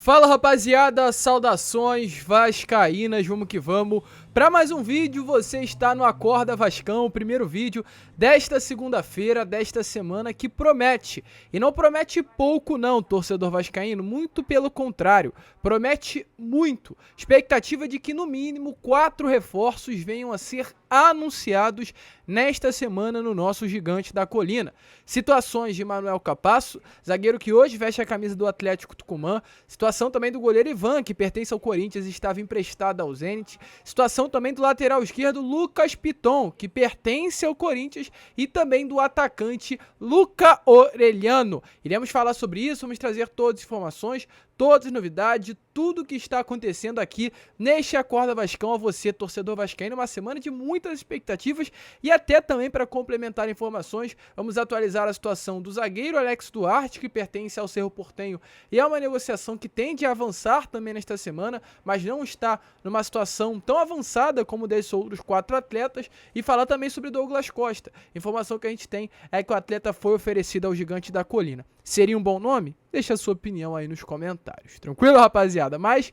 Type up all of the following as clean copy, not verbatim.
Fala rapaziada, saudações vascaínas, vamos que vamos. Para mais um vídeo, você está no Acorda Vascão, o primeiro vídeo desta segunda-feira, desta semana, que promete. E não promete pouco não, torcedor vascaíno, muito pelo contrário, promete muito. Expectativa de que no mínimo 4 reforços venham a ser anunciados nesta semana no nosso Gigante da Colina. Situações de Manuel Capasso, zagueiro que hoje veste a camisa do Atlético Tucumã. Situação também do goleiro Ivan, que pertence ao Corinthians e estava emprestado ao Zenit. Situação também do lateral esquerdo Lucas Piton, que pertence ao Corinthians, e também do atacante Luca Orelhano. Iremos falar sobre isso, vamos trazer todas as informações, todas as novidades, tudo que está acontecendo aqui neste Acorda Vascão a você, torcedor vascaíno. Uma semana de muitas expectativas e até também para complementar informações, vamos atualizar a situação do zagueiro Alex Duarte, que pertence ao Cerro Porteño, e é uma negociação que tende a avançar também nesta semana, mas não está numa situação tão avançada como desses outros 4 atletas, e falar também sobre Douglas Costa. Informação que a gente tem é que o atleta foi oferecido ao Gigante da Colina. Seria um bom nome? Deixa a sua opinião aí nos comentários. Tranquilo, rapaziada? Mas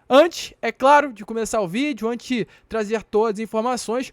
antes, é claro, de começar o vídeo, antes de trazer todas as informações,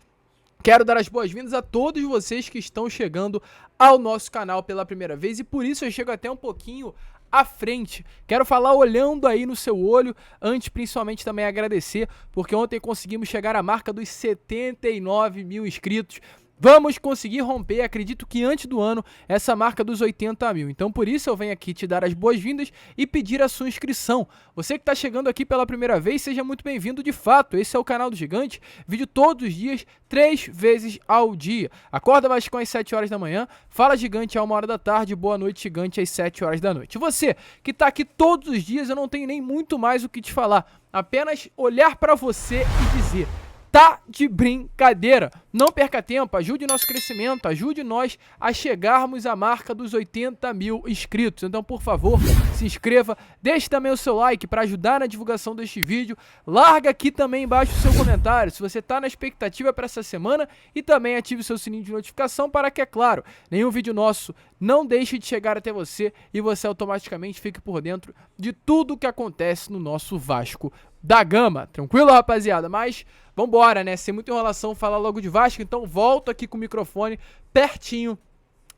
quero dar as boas-vindas a todos vocês que estão chegando ao nosso canal pela primeira vez, e por isso eu chego até um pouquinho à frente. Quero falar olhando aí no seu olho, antes principalmente também agradecer, porque ontem conseguimos chegar à marca dos 79 mil inscritos. Vamos conseguir romper, acredito que antes do ano, essa marca dos 80 mil. Então por isso eu venho aqui te dar as boas-vindas e pedir a sua inscrição. Você que está chegando aqui pela primeira vez, seja muito bem-vindo de fato. Esse é o canal do Gigante, vídeo todos os dias, 3 vezes ao dia. Acorda Vascão às 7 horas da manhã, Fala Gigante à 1 hora da tarde, Boa Noite Gigante às 7 horas da noite. Você que está aqui todos os dias, eu não tenho nem muito mais o que te falar. Apenas olhar para você e dizer: tá de brincadeira. Não perca tempo, ajude nosso crescimento, ajude nós a chegarmos à marca dos 80 mil inscritos. Então, por favor, se inscreva, deixe também o seu like para ajudar na divulgação deste vídeo. Larga aqui também embaixo o seu comentário, se você está na expectativa para essa semana, e também ative o seu sininho de notificação para que, é claro, nenhum vídeo nosso não deixe de chegar até você e você automaticamente fique por dentro de tudo que acontece no nosso Vasco da Gama. Tranquilo, rapaziada? Mas vambora, né? Sem muita enrolação, falar logo de Vasco, então volto aqui com o microfone pertinho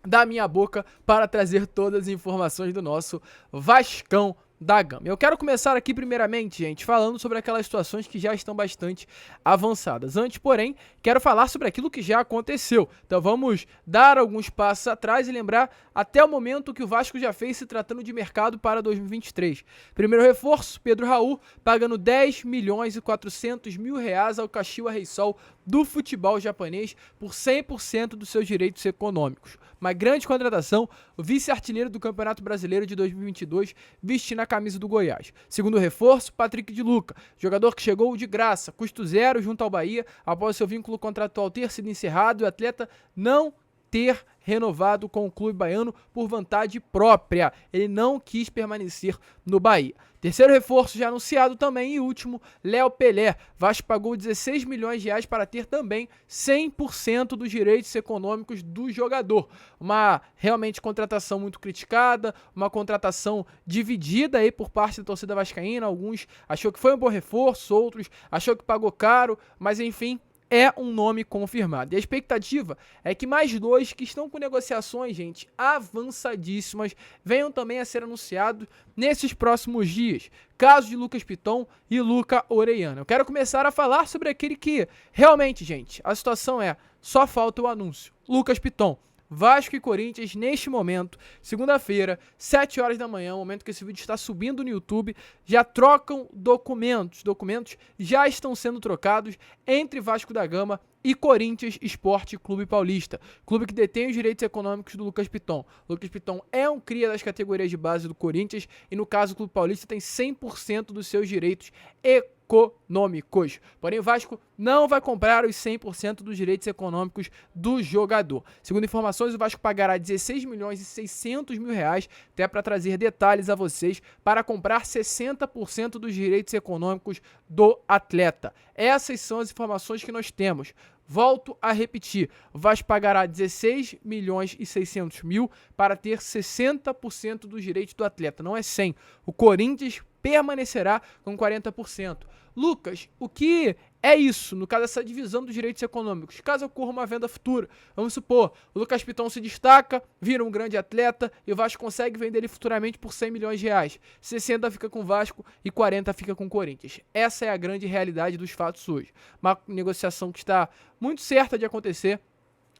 da minha boca para trazer todas as informações do nosso Vascão da Gama. Eu quero começar aqui primeiramente, gente, falando sobre aquelas situações que já estão bastante avançadas. Antes, porém, quero falar sobre aquilo que já aconteceu. Então vamos dar alguns passos atrás e lembrar até o momento que o Vasco já fez se tratando de mercado para 2023. Primeiro reforço, Pedro Raul, pagando 10 milhões e 400 mil reais ao Kashiwa Reysol do futebol japonês por 100% dos seus direitos econômicos. Uma grande contratação, o vice-artilheiro do Campeonato Brasileiro de 2022, vestindo a camisa do Goiás. Segundo reforço, Patrick de Luca, jogador que chegou de graça, custo zero junto ao Bahia, após seu vínculo contratual ter sido encerrado e o atleta não ter renovado com o clube baiano por vontade própria. Ele não quis permanecer no Bahia. Terceiro reforço já anunciado também, e último, Léo Pelé. Vasco pagou 16 milhões de reais para ter também 100% dos direitos econômicos do jogador. Uma realmente contratação muito criticada, uma contratação dividida aí por parte da torcida vascaína. Alguns achou que foi um bom reforço, outros achou que pagou caro, mas enfim, é um nome confirmado. E a expectativa é que mais 2 que estão com negociações, gente, avançadíssimas, venham também a ser anunciados nesses próximos dias. Caso de Lucas Piton e Luca Orelhano. Eu quero começar a falar sobre aquele que realmente, gente, a situação é: só falta o anúncio. Lucas Piton. Vasco e Corinthians, neste momento, segunda-feira, 7 horas da manhã, momento que esse vídeo está subindo no YouTube, já trocam documentos. Documentos já estão sendo trocados entre Vasco da Gama e Corinthians Esporte Clube Paulista, clube que detém os direitos econômicos do Lucas Piton. Lucas Piton é um cria das categorias de base do Corinthians e, no caso, o Clube Paulista tem 100% dos seus direitos econômicos. Porém, o Vasco não vai comprar os 100% dos direitos econômicos do jogador. Segundo informações, o Vasco pagará 16 milhões e 600 mil reais, até para trazer detalhes a vocês, para comprar 60% dos direitos econômicos do atleta. Essas são as informações que nós temos. Volto a repetir, o Vasco pagará 16 milhões e 600 mil para ter 60% dos direitos do atleta, não é 100. O Corinthians permanecerá com 40%. Lucas, o que é isso, no caso dessa divisão dos direitos econômicos? Caso ocorra uma venda futura, vamos supor, o Lucas Piton se destaca, vira um grande atleta e o Vasco consegue vender ele futuramente por 100 milhões de reais. 60 fica com o Vasco e 40 fica com o Corinthians. Essa é a grande realidade dos fatos hoje. Uma negociação que está muito certa de acontecer.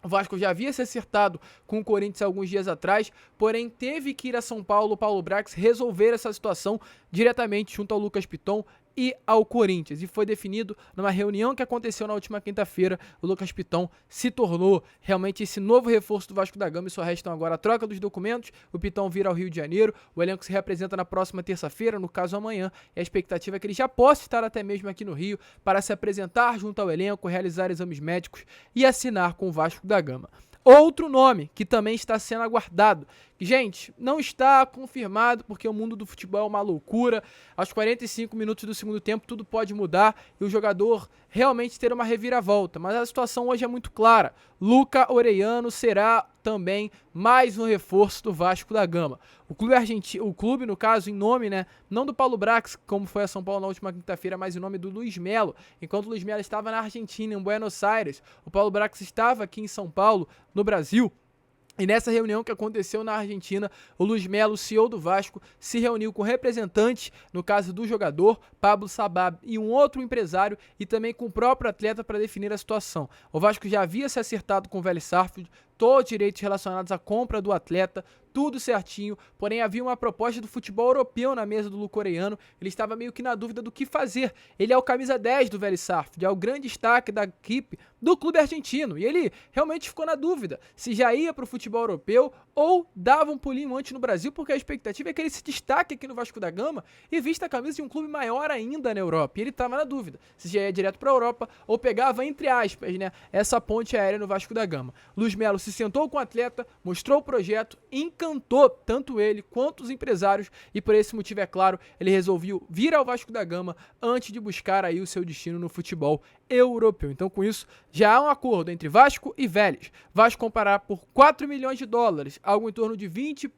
O Vasco já havia se acertado com o Corinthians alguns dias atrás, porém teve que ir a São Paulo, o Paulo Brax, resolver essa situação diretamente junto ao Lucas Piton e ao Corinthians. E foi definido numa reunião que aconteceu na última quinta-feira. O Lucas Piton se tornou realmente esse novo reforço do Vasco da Gama e só restam agora a troca dos documentos. O Piton vira ao Rio de Janeiro. O elenco se representa na próxima terça-feira, no caso amanhã. E a expectativa é que ele já possa estar até mesmo aqui no Rio para se apresentar junto ao elenco, realizar exames médicos e assinar com o Vasco da Gama. Outro nome que também está sendo aguardado, gente, não está confirmado porque o mundo do futebol é uma loucura. Aos 45 minutos do segundo tempo tudo pode mudar e o jogador realmente ter uma reviravolta, mas a situação hoje é muito clara. Luca Orellano será também mais um reforço do Vasco da Gama. O clube argentino, o clube no caso em nome, né, não do Paulo Brax, como foi a São Paulo na última quinta-feira, mas em nome do Luiz Melo. Enquanto o Luiz Melo estava na Argentina, em Buenos Aires, o Paulo Brax estava aqui em São Paulo, no Brasil. E nessa reunião que aconteceu na Argentina, o Luiz Melo, CEO do Vasco, se reuniu com representantes, no caso do jogador, Pablo Sabab, e um outro empresário, e também com o próprio atleta para definir a situação. O Vasco já havia se acertado com o Vélez Sarsfield, todos os direitos relacionados à compra do atleta, tudo certinho, porém havia uma proposta do futebol europeu na mesa do Luca Orellano, ele estava meio que na dúvida do que fazer. Ele é o camisa 10 do Vélez Sarsfield, é o grande destaque da equipe do clube argentino, e ele realmente ficou na dúvida se já ia para o futebol europeu ou dava um pulinho antes no Brasil, porque a expectativa é que ele se destaque aqui no Vasco da Gama e vista a camisa de um clube maior ainda na Europa, e ele estava na dúvida se já ia direto para a Europa ou pegava, entre aspas, né, essa ponte aérea no Vasco da Gama. Luiz Melo se sentou com o atleta, mostrou o projeto, encantou tanto ele quanto os empresários e por esse motivo, é claro, ele resolveu vir ao Vasco da Gama antes de buscar aí o seu destino no futebol europeu. Então com isso já há um acordo entre Vasco e Vélez. Vasco comprará por 4 milhões de dólares, algo em torno de 20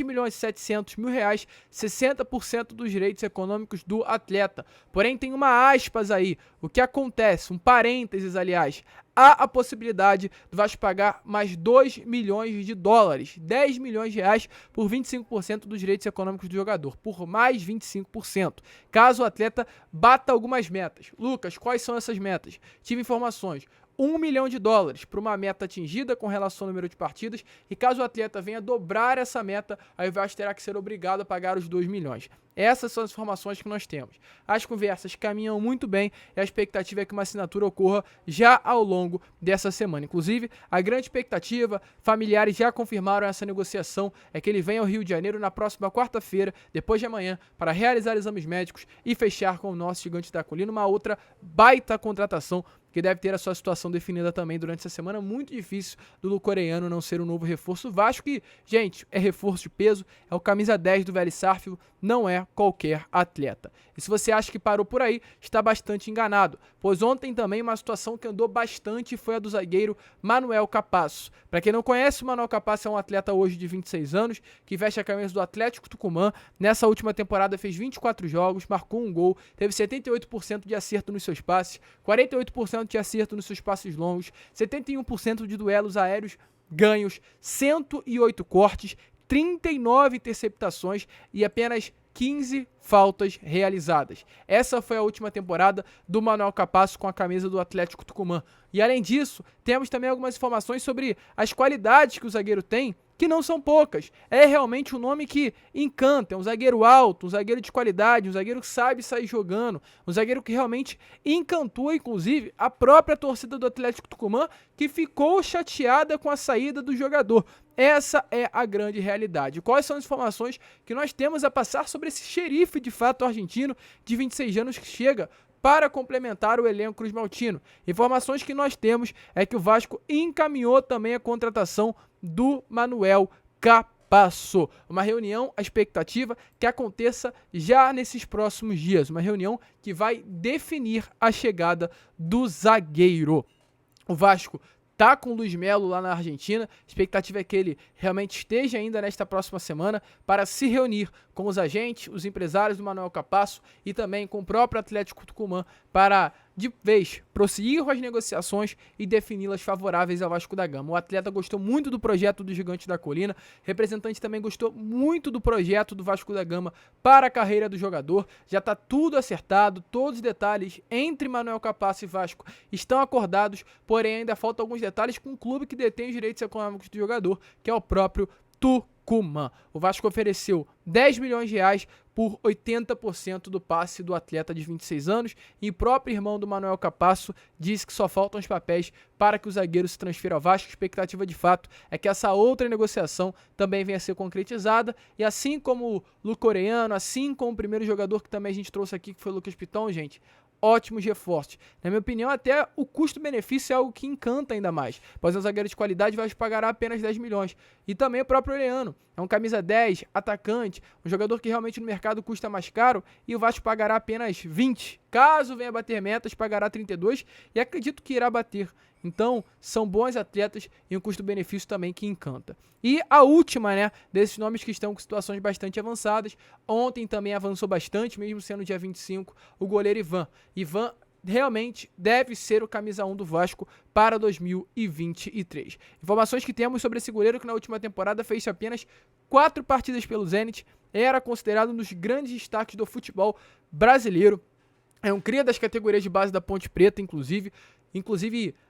milhões e 700 mil reais, 60% dos direitos econômicos do atleta. Porém tem uma aspas aí, o que acontece, um parênteses aliás, há a possibilidade do Vasco pagar mais 2 milhões de dólares, 10 milhões de reais por 25% dos direitos econômicos do jogador, por mais 25%, caso o atleta bata algumas metas. Lucas, quais são essas metas? Tive informações. 1 milhão de dólares para uma meta atingida com relação ao número de partidas e caso o atleta venha dobrar essa meta, aí o Vasco terá que ser obrigado a pagar os 2 milhões. Essas são as informações que nós temos. As conversas caminham muito bem e a expectativa é que uma assinatura ocorra já ao longo dessa semana. Inclusive, a grande expectativa, familiares já confirmaram essa negociação, é que ele venha ao Rio de Janeiro na próxima quarta-feira, depois de amanhã, para realizar exames médicos e fechar com o nosso Gigante da Colina uma outra baita contratação que deve ter a sua situação definida também durante essa semana. Muito difícil do Luca Orellano não ser um novo reforço. O Vasco que, gente, é reforço de peso, é o camisa 10 do Vélez Sarsfield, não é qualquer atleta. E se você acha que parou por aí, está bastante enganado, pois ontem também uma situação que andou bastante foi a do zagueiro Manuel Capasso. Para quem não conhece, o Manuel Capasso é um atleta hoje de 26 anos, que veste a camisa do Atlético Tucumã. Nessa última temporada fez 24 jogos, marcou um gol, teve 78% de acerto nos seus passes, 48% de acerto nos seus passes longos, 71% de duelos aéreos ganhos, 108 cortes, 39 interceptações e apenas 15 faltas realizadas. Essa foi a última temporada do Manuel Capasso com a camisa do Atlético Tucumã. E além disso, temos também algumas informações sobre as qualidades que o zagueiro tem, que não são poucas. É realmente um nome que encanta, é um zagueiro alto, um zagueiro de qualidade, um zagueiro que sabe sair jogando, um zagueiro que realmente encantou, inclusive, a própria torcida do Atlético Tucumã, que ficou chateada com a saída do jogador. Essa é a grande realidade. Quais são as informações que nós temos a passar sobre esse xerife, de fato, argentino, de 26 anos, que chega para complementar o elenco cruz-maltino? Informações que nós temos é que o Vasco encaminhou também a contratação do Manuel Capasso. Capasso. Uma reunião, a expectativa que aconteça já nesses próximos dias. Uma reunião que vai definir a chegada do zagueiro. O Vasco tá com o Luiz Melo lá na Argentina, a expectativa é que ele realmente esteja ainda nesta próxima semana para se reunir com os agentes, os empresários do Manuel Capasso e também com o próprio Atlético Tucumã para, de vez, prosseguir com as negociações e defini-las favoráveis ao Vasco da Gama. O atleta gostou muito do projeto do Gigante da Colina, o representante também gostou muito do projeto do Vasco da Gama para a carreira do jogador, já está tudo acertado, todos os detalhes entre Manuel Capasso e Vasco estão acordados, porém ainda faltam alguns detalhes com o clube que detém os direitos econômicos do jogador, que é o próprio Tucumã. O Vasco ofereceu 10 milhões de reais por 80% do passe do atleta de 26 anos e o próprio irmão do Manuel Capasso disse que só faltam os papéis para que o zagueiro se transfira ao Vasco. A expectativa de fato é que essa outra negociação também venha a ser concretizada e assim como o Lu Coreano, assim como o primeiro jogador que também a gente trouxe aqui, que foi o Lucas Piton, gente, ótimos reforços. Na minha opinião, até o custo-benefício é algo que encanta ainda mais. Pois um zagueiro de qualidade vai pagar apenas 10 milhões. E também o próprio Oleano. É um camisa 10, atacante, um jogador que realmente no mercado custa mais caro e o Vasco pagará apenas 20. Caso venha bater metas, pagará 32 e acredito que irá bater. Então, são bons atletas e um custo-benefício também que encanta. E a última, né, desses nomes que estão com situações bastante avançadas, ontem também avançou bastante, mesmo sendo dia 25, o goleiro Ivan. Ivan realmente deve ser o camisa 1 do Vasco para 2023. Informações que temos sobre esse goleiro que na última temporada fez apenas 4 partidas pelo Zenit, era considerado um dos grandes destaques do futebol brasileiro. É um cria das categorias de base da Ponte Preta, inclusive,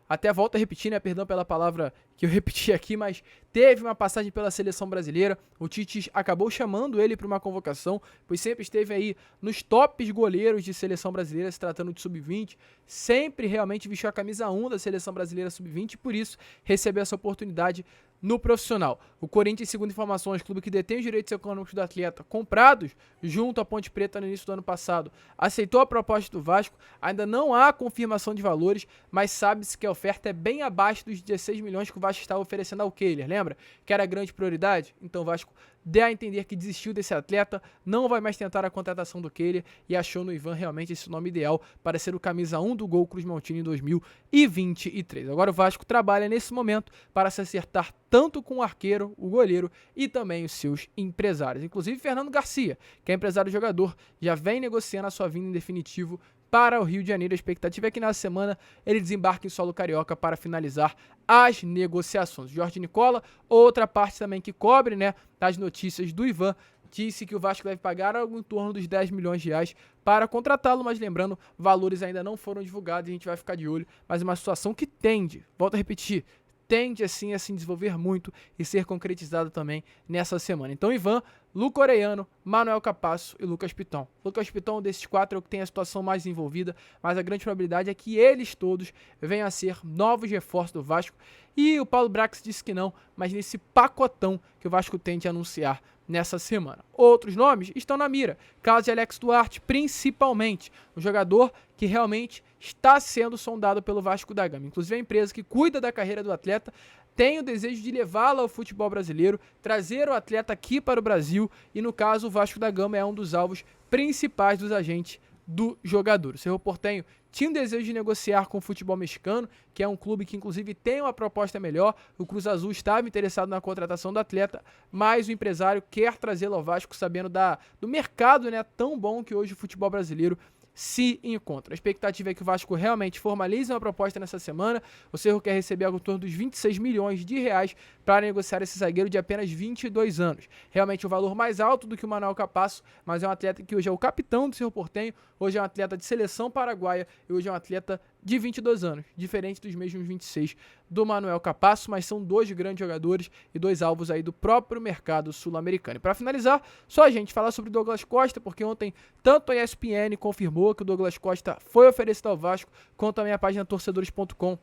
até volto a repetir, né, perdão pela palavra que eu repeti aqui, mas teve uma passagem pela seleção brasileira, o Tite acabou chamando ele para uma convocação, pois sempre esteve aí nos tops goleiros de seleção brasileira, se tratando de sub-20, sempre realmente vestiu a camisa 1 da seleção brasileira sub-20 e por isso recebeu essa oportunidade no profissional. O Corinthians, segundo informações, clube que detém os direitos econômicos do atleta comprados junto à Ponte Preta no início do ano passado, aceitou a proposta do Vasco, ainda não há confirmação de valores, mas sabe-se que a oferta é bem abaixo dos 16 milhões que o Vasco estava oferecendo ao Kehler, lembra? Que era a grande prioridade? Então o Vasco deu a entender que desistiu desse atleta, não vai mais tentar a contratação do Kehler e achou no Ivan realmente esse nome ideal para ser o camisa 1 do Gol Cruz Maltino em 2023. Agora o Vasco trabalha nesse momento para se acertar tanto com o arqueiro, o goleiro e também os seus empresários. Inclusive Fernando Garcia, que é empresário do jogador, já vem negociando a sua vinda em definitivo para o Rio de Janeiro. A expectativa é que na semana ele desembarque em solo carioca para finalizar as negociações. Jorge Nicola, outra parte também que cobre, né, as notícias do Ivan, disse que o Vasco deve pagar algo em torno dos 10 milhões de reais para contratá-lo, mas lembrando, valores ainda não foram divulgados e a gente vai ficar de olho, mas é uma situação que tende, volto a repetir, tende assim a se desenvolver muito e ser concretizado também nessa semana. Então Ivan, Lu Coreano, Manuel Capasso e Lucas Piton. Lucas Piton, desses 4, é o que tem a situação mais envolvida, mas a grande probabilidade é que eles todos venham a ser novos reforços do Vasco. E o Paulo Brax disse que não, mas nesse pacotão que o Vasco tende a anunciar nessa semana. Outros nomes estão na mira, caso de Alex Duarte, principalmente, um jogador que realmente está sendo sondado pelo Vasco da Gama. Inclusive a empresa que cuida da carreira do atleta tem o desejo de levá-lo ao futebol brasileiro, trazer o atleta aqui para o Brasil e no caso o Vasco da Gama é um dos alvos principais dos agentes do jogador. O Cerro Porteño tinha um desejo de negociar com o futebol mexicano, que é um clube que inclusive tem uma proposta melhor. O Cruz Azul estava interessado na contratação do atleta, mas o empresário quer trazê-lo ao Vasco sabendo do mercado, né, tão bom que hoje o futebol brasileiro se encontra. A expectativa é que o Vasco realmente formalize uma proposta nessa semana. O Cerro quer receber algo em torno dos 26 milhões de reais para negociar esse zagueiro de apenas 22 anos. Realmente o valor mais alto do que o Manuel Capasso, mas é um atleta que hoje é o capitão do Cerro Porteño, hoje é um atleta de seleção paraguaia e hoje é um atleta de 22 anos, diferente dos mesmos 26 do Manuel Capasso, mas são dois grandes jogadores e dois alvos aí do próprio mercado sul-americano. E para finalizar, só a gente falar sobre o Douglas Costa, porque ontem tanto a ESPN confirmou que o Douglas Costa foi oferecido ao Vasco, quanto também a página torcedores.com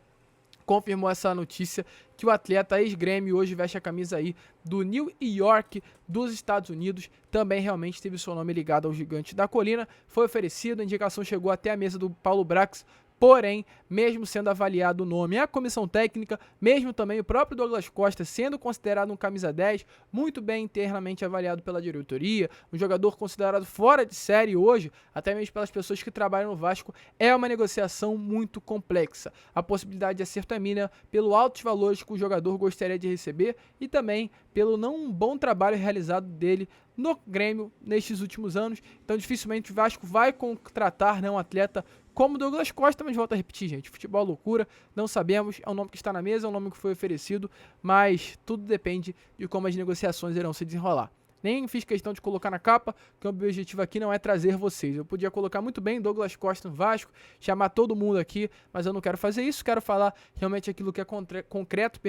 confirmou essa notícia, que o atleta ex-Grêmio hoje veste a camisa aí do New York dos Estados Unidos, também realmente teve seu nome ligado ao Gigante da Colina, foi oferecido, a indicação chegou até a mesa do Paulo Brax, Porém, mesmo sendo avaliado o nome, a comissão técnica, mesmo também o próprio Douglas Costa sendo considerado um camisa 10, muito bem internamente avaliado pela diretoria, um jogador considerado fora de série hoje, até mesmo pelas pessoas que trabalham no Vasco, é uma negociação muito complexa. A possibilidade de acerto é mínima pelo altos valores que o jogador gostaria de receber e também pelo não bom trabalho realizado dele no Grêmio nestes últimos anos. Então dificilmente o Vasco vai contratar um atleta como o Douglas Costa, mas volto a repetir, gente, futebol é loucura, não sabemos, é um nome que está na mesa, é um nome que foi oferecido, mas tudo depende de como as negociações irão se desenrolar. Nem fiz questão de colocar na capa, que o objetivo aqui não é trazer vocês. Eu podia colocar muito bem Douglas Costa no Vasco, chamar todo mundo aqui, mas eu não quero fazer isso. Quero falar realmente aquilo que é concreto,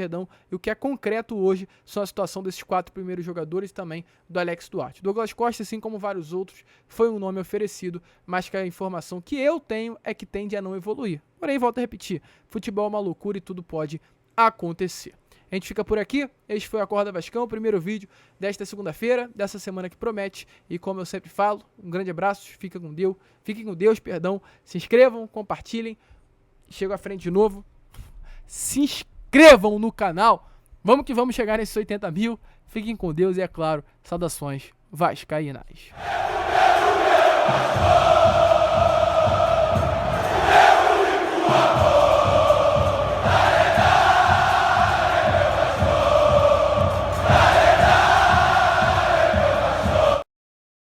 e o que é concreto hoje são a situação desses 4 primeiros jogadores e também do Alex Duarte. Douglas Costa, assim como vários outros, foi um nome oferecido, mas que a informação que eu tenho é que tende a não evoluir. Porém, volto a repetir, futebol é uma loucura e tudo pode acontecer. A gente fica por aqui, este foi o Acorda Vascão, o primeiro vídeo desta segunda-feira, dessa semana que promete, e como eu sempre falo, um grande abraço, fiquem com Deus, se inscrevam, compartilhem, chego à frente de novo, se inscrevam no canal, vamos que vamos chegar nesses 80 mil, fiquem com Deus e é claro, saudações vascaínas.